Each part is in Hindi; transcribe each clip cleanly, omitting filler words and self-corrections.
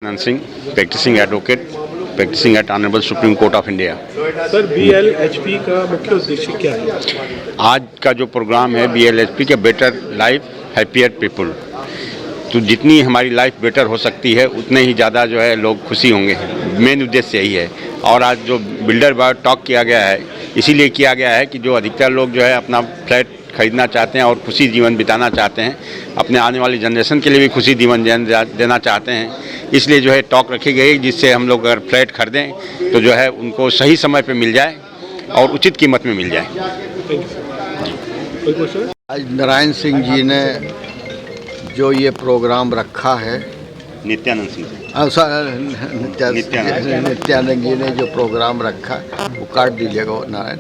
Anand Singh, practising advocate, practising at honourable supreme court of India. Sir, BLHP का मुख्य उद्देश्य क्या है? आज का जो प्रोग्राम है BLHP के बेटर लाइफ हैप्पियर पीपल, तो जितनी हमारी लाइफ बेटर हो सकती है उतने ही ज़्यादा जो है लोग खुशी होंगे। मेन उद्देश्य यही है। और आज जो बिल्डर बाय टॉक किया गया है, इसीलिए किया गया है कि जो अधिकतर लोग जो है अपना फ्लैट खरीदना चाहते हैं और खुशी जीवन बिताना चाहते हैं, अपने आने वाली जनरेशन के लिए भी खुशी जीवन देना चाहते हैं। इसलिए जो है टॉक रखी गई, जिससे हम लोग अगर फ्लैट खरीदें तो जो है उनको सही समय पे मिल जाए और उचित कीमत में मिल जाए। आज नारायण सिंह जी ने जो ये प्रोग्राम रखा है, नित्यानंद सिंह नित्यानंद जी ने जो प्रोग्राम रखा, वो काट दीजिएगा वो नारायण।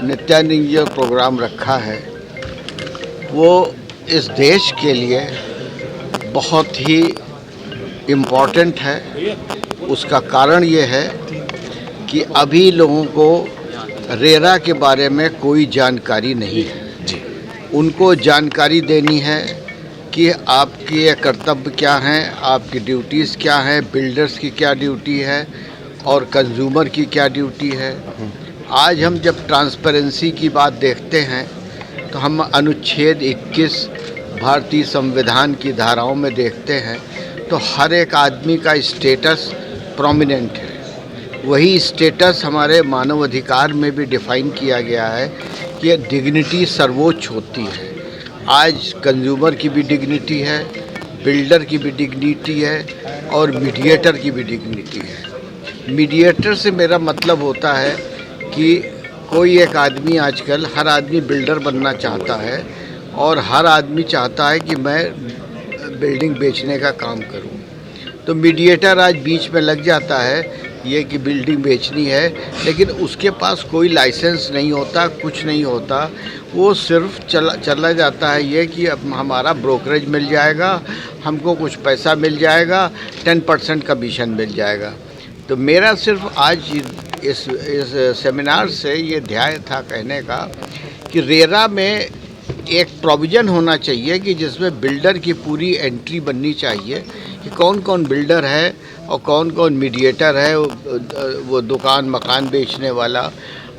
नित्यानंद जी जो प्रोग्राम रखा है वो इस देश के लिए बहुत ही इम्पोर्टेंट है। उसका कारण ये है कि अभी लोगों को रेरा के बारे में कोई जानकारी नहीं है। उनको जानकारी देनी है कि आपके ये कर्तव्य क्या हैं, आपकी ड्यूटीज़ क्या हैं, बिल्डर्स की क्या ड्यूटी है और कंज्यूमर की क्या ड्यूटी है। आज हम जब ट्रांसपेरेंसी की बात देखते हैं तो हम अनुच्छेद 21 भारतीय संविधान की धाराओं में देखते हैं तो हर एक आदमी का स्टेटस प्रोमिनेंट है। वही स्टेटस हमारे मानव अधिकार में भी डिफ़ाइन किया गया है कि डिग्निटी सर्वोच्च होती है। आज कंज्यूमर की भी डिग्निटी है, बिल्डर की भी डिग्निटी है और मीडिएटर की भी डिग्निटी है। मीडिएटर से मेरा मतलब होता है कि कोई एक आदमी, आजकल हर आदमी बिल्डर बनना चाहता है और हर आदमी चाहता है कि मैं बिल्डिंग बेचने का काम करूं। तो मीडिएटर आज बीच में लग जाता है ये कि बिल्डिंग बेचनी है, लेकिन उसके पास कोई लाइसेंस नहीं होता, कुछ नहीं होता। वो सिर्फ चला जाता है ये कि अब हमारा ब्रोकरेज मिल जाएगा, हमको कुछ पैसा मिल जाएगा, 10% कमीशन मिल जाएगा। तो मेरा सिर्फ आज इस सेमिनार से ये ध्यान था कहने का कि रेरा में एक प्रोविज़न होना चाहिए कि जिसमें बिल्डर की पूरी एंट्री बननी चाहिए कि कौन कौन बिल्डर है और कौन कौन मीडिएटर है, वो दुकान मकान बेचने वाला,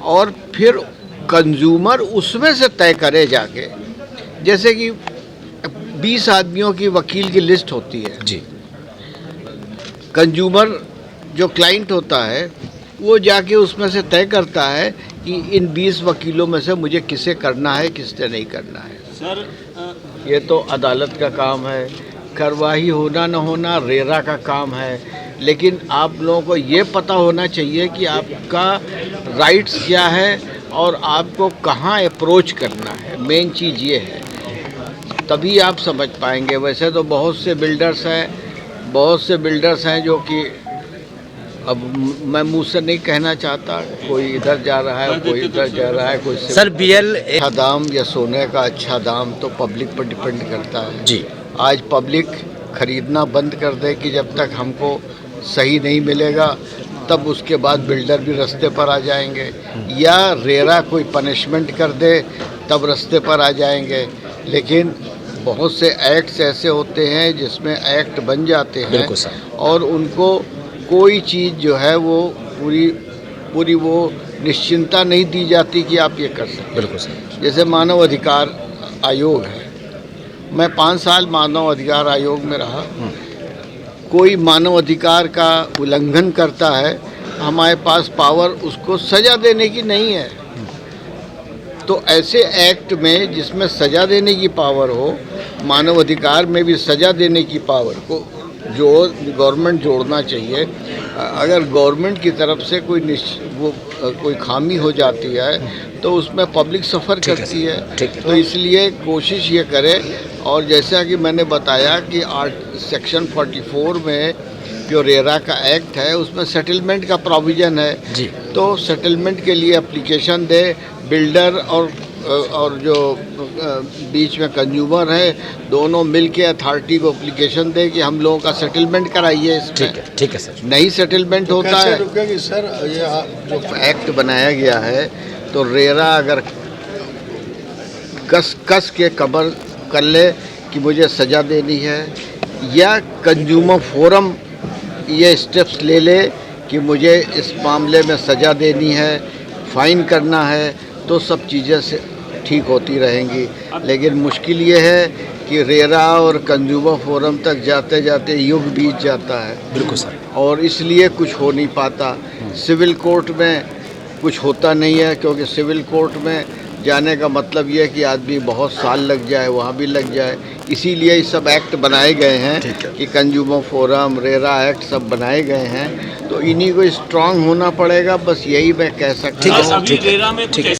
और फिर कंज्यूमर उसमें से तय करे जाके। जैसे कि 20 आदमियों की वकील की लिस्ट होती है जी। कंज्यूमर जो क्लाइंट होता है वो जाके उसमें से तय करता है कि इन 20 वकीलों में से मुझे किसे करना है, किससे नहीं करना है। सर, ये तो अदालत का काम है, कार्रवाई होना न होना रेरा का काम है। लेकिन आप लोगों को ये पता होना चाहिए कि आपका राइट्स क्या है और आपको कहाँ अप्रोच करना है। मेन चीज़ ये है, तभी आप समझ पाएंगे। वैसे तो बहुत से बिल्डर्स हैं जो कि अब मैं मुँह से नहीं कहना चाहता, कोई इधर जा रहा है, कोई इधर जा रहा है, कोई सर BL अच्छा दाम या सोने का अच्छा दाम तो पब्लिक पर डिपेंड करता है जी। आज पब्लिक खरीदना बंद कर दे कि जब तक हमको सही नहीं मिलेगा, तब उसके बाद बिल्डर भी रास्ते पर आ जाएंगे, या रेरा कोई पनिशमेंट कर दे तब रास्ते पर आ जाएंगे। लेकिन बहुत से एक्ट्स ऐसे होते हैं जिसमें एक्ट बन जाते हैं और उनको कोई चीज़ जो है वो पूरी वो निश्चिंता नहीं दी जाती कि आप ये कर सकते। बिल्कुल सर। जैसे मानव अधिकार आयोग है, मैं 5 साल मानव अधिकार आयोग में रहा। कोई मानव अधिकार का उल्लंघन करता है, हमारे पास पावर उसको सज़ा देने की नहीं है। तो ऐसे एक्ट में जिसमें सज़ा देने की पावर हो, मानव अधिकार में भी सज़ा देने की पावर को जो गवर्नमेंट जोड़ना चाहिए। अगर गवर्नमेंट की तरफ से कोई खामी हो जाती है तो उसमें पब्लिक सफ़र करती है। तो इसलिए कोशिश ये करें। और जैसा कि मैंने बताया कि सेक्शन 44 में जो रेरा का एक्ट है उसमें सेटलमेंट का प्रोविज़न है जी। तो सेटलमेंट के लिए एप्लीकेशन दे बिल्डर और जो बीच में कंज्यूमर है, दोनों मिलके अथॉरिटी को एप्लीकेशन दे कि हम लोगों का सेटलमेंट कराइए इसमें। ठीक है सर। नहीं सेटलमेंट होता है रुकेगी सर। ये जो एक्ट बनाया गया है तो रेरा अगर कस के कबर कर ले कि मुझे सज़ा देनी है, या कंज्यूमर फोरम ये स्टेप्स ले ले कि मुझे इस मामले में सज़ा देनी है, फ़ाइन करना है, तो सब चीज़ें से ठीक होती रहेंगी। लेकिन मुश्किल ये है कि रेरा और कंज्यूमर फोरम तक जाते जाते युग बीत जाता है। बिल्कुल सर। और इसलिए कुछ हो नहीं पाता। सिविल कोर्ट में कुछ होता नहीं है, क्योंकि सिविल कोर्ट में जाने का मतलब ये है कि आदमी बहुत साल लग जाए, वहाँ भी लग जाए। इसीलिए ये सब एक्ट बनाए गए हैं कि कंज्यूमर फोरम, रेरा एक्ट सब बनाए गए हैं। तो इन्हीं को स्ट्रांग होना पड़ेगा, बस यही मैं कह सकता हूँ। ठीक है।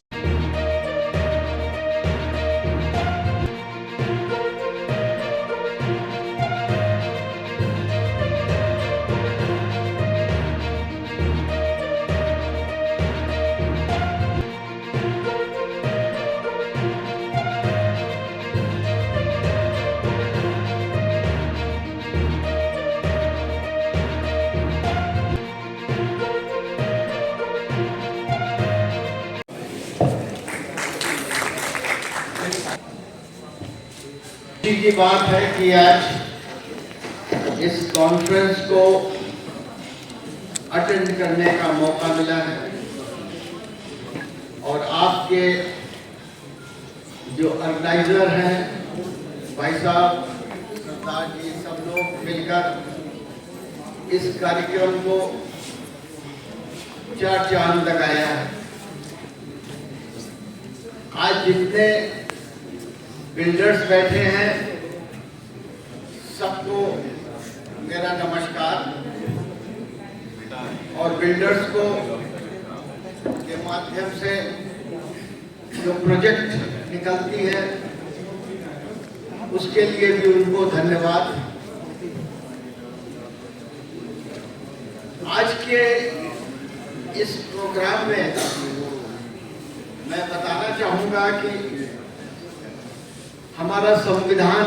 खुशी की बात है कि आज इस कॉन्फ्रेंस को अटेंड करने का मौका मिला है और आपके जो ऑर्गेनाइजर हैं, भाई साहब, सरदार जी, सब लोग मिलकर इस कार्यक्रम को चार चांद लगाया है। आज जितने बिल्डर्स बैठे हैं, सबको मेरा नमस्कार। और बिल्डर्स को के माध्यम से जो प्रोजेक्ट निकलती है उसके लिए भी उनको धन्यवाद। आज के इस प्रोग्राम में मैं बताना चाहूँगा कि हमारा संविधान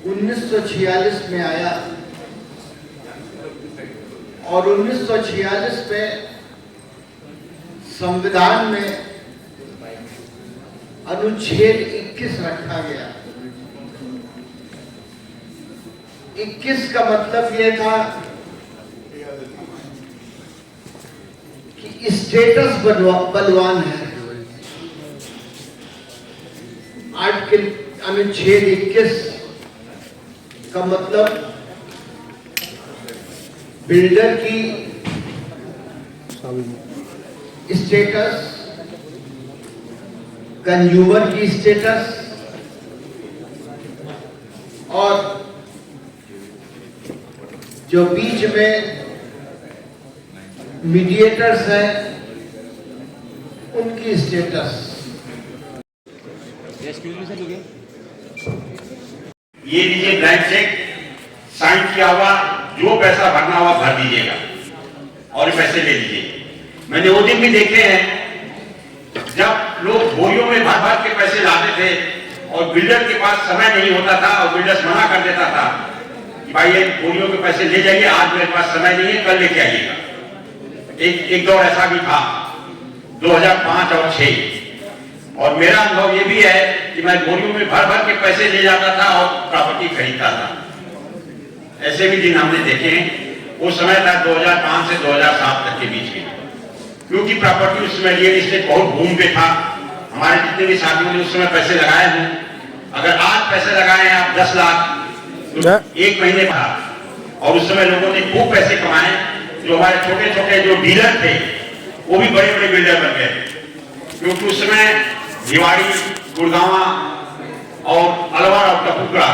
1946 में आया और 1946 में संविधान में अनुच्छेद 21 रखा गया। 21 का मतलब ये था कि स्टेटस बलवान है। आर्टिकल अनुच्छेद 21 का मतलब बिल्डर की स्टेटस, कंज्यूमर की स्टेटस और जो बीच में मीडिएटर्स हैं उनकी स्टेटस। ये लीजिए ब्लैंक चेक, साइन किया हुआ, जो पैसा भरना हुआ भर दीजिएगा और पैसे ले लीजिए। मैंने वो दिन भी देखे हैं जब लोग बोरियों में भर भर के पैसे लाते थे और बिल्डर के पास समय नहीं होता था और बिल्डर्स मना कर देता था कि भाई ये बोरियों के पैसे ले जाइए, आज मेरे पास समय नहीं है, कल लेके आइएगा। एक दौर ऐसा भी था 2005 और 6। और मेरा अनुभव ये भी है कि मैं बोरियों में भर भर के पैसे ले जाता था और प्रॉपर्टी खरीदता था। ऐसे भी दिन हमने देखे हैं। वो समय था 2005 से 2007 तक के बीच में, क्योंकि प्रॉपर्टी उस समय रियल एस्टेट बहुत बूम पे था। हमारे जितने भी साथियों ने उस समय पैसे लगाए हैं, अगर आज पैसे लगाए हैं आप 10 लाख तो 1 महीने बाद, और उस समय लोगों ने खूब पैसे कमाए। जो हमारे छोटे छोटे जो डीलर थे वो भी बड़े बड़े बिल्डर बन गए, क्योंकि उस समय भिवाड़ी, गुड़गांव और अलवर और कपूरथला,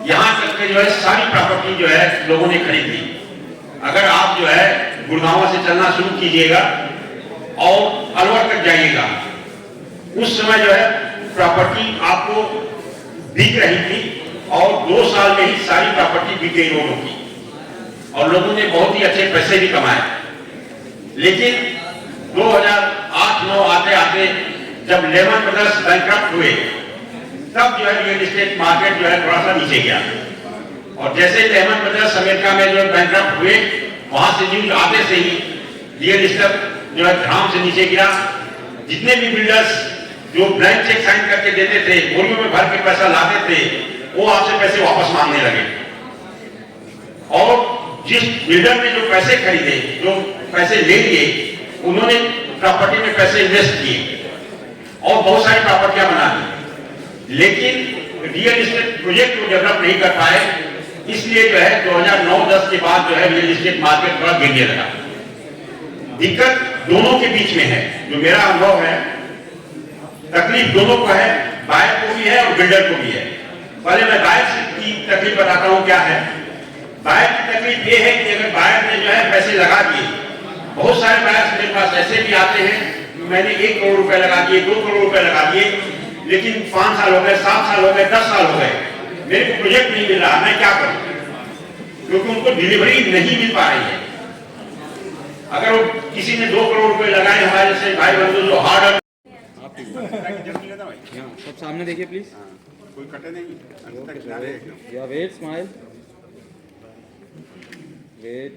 यहाँ तक के जो है सारी प्रॉपर्टी जो है लोगों ने खरीद ली। अगर आप जो है गुड़गांव से चलना शुरू कीजिएगा और अलवर तक जाइएगा, उस समय जो है प्रॉपर्टी आपको बिक रही थी और 2 साल में ही सारी प्रॉपर्टी बिक गई रोडों की, और लोगों ने बहुत ही अच्छे पैसे भी कमाए। लेकिन 2008-9 आते आते जब लेमन ब्रदर्स बैंकक्रप्ट हुए, तब जो है रियल एस्टेट मार्केट जो है थोड़ा सा नीचे गया। और जैसे लेमन ब्रदर्स अमेरिका में जो बैंकक्रप्ट हुए, वहां से न्यूज आते से ही रियल एस्टेट जो है धड़ाम से नीचे गिरा। जितने भी बिल्डर्स जो ब्लैंक चेक साइन करके देते थे, बोरियों में भर के पैसा लाते थे, वो आपसे पैसे वापस मांगने लगे। जिस बिल्डर ने जो पैसे खरीदे, जो पैसे ले लिए, उन्होंने प्रॉपर्टी में पैसे इन्वेस्ट किए और बहुत सारी प्रॉपर्टियां बना दी, लेकिन रियल एस्टेट प्रोजेक्ट को डेवलप नहीं कर पाए। इसलिए जो है 2009-10 के बाद जो है रियल एस्टेट मार्केट थोड़ा गिरने लगा। दिक्कत दोनों के बीच में है। जो मेरा अनुभव है, तकलीफ दोनों को है, बायर को भी है और बिल्डर को भी है। पहले मैं बायर की तकलीफ बताता हूं क्या है। बायर की तकलीफ ये है कि अगर बायर ने जो है पैसे लगा दिए, बहुत सारे बायर्स मेरे पास ऐसे भी आते हैं, मैंने 1 करोड़ रुपए लगा दिए, 2 करोड़ रुपए लगा दिए, लेकिन 5 साल हो गए, 7 साल हो गए, 10 साल हो गए, मेरे को प्रोजेक्ट नहीं मिल रहा, मैं क्या करूं? क्योंकि उनको डिलीवरी नहीं मिल पा रही है। अगर वो किसी ने 2 करोड़ रुपए लगाए, हमारे जैसे भाई बंधु जो हार्ड सब सामने देखिए प्लीज। कोई कटे नहीं, या वेट, स्माइल, वेट।